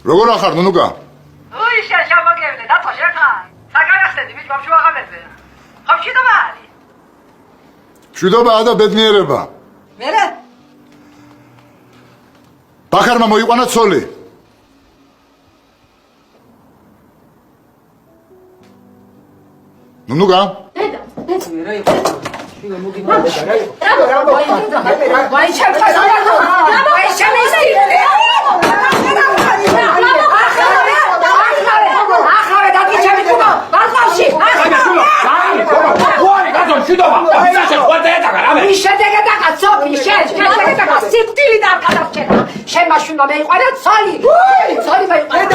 როგორ ახარ ნუნუკა? უი შემოგევლე და თოშეხა. საგანახსენდი მის ბავშვი აღამეზე. ხომშიდობა არის. მშვიდობაა და ბედნიერება. მერე? ბახარმა მოიყვანა ცოლი. ნუნუკა? შემაშუნა მეიყვანა ცოლი. ცოლი მეიყვანა.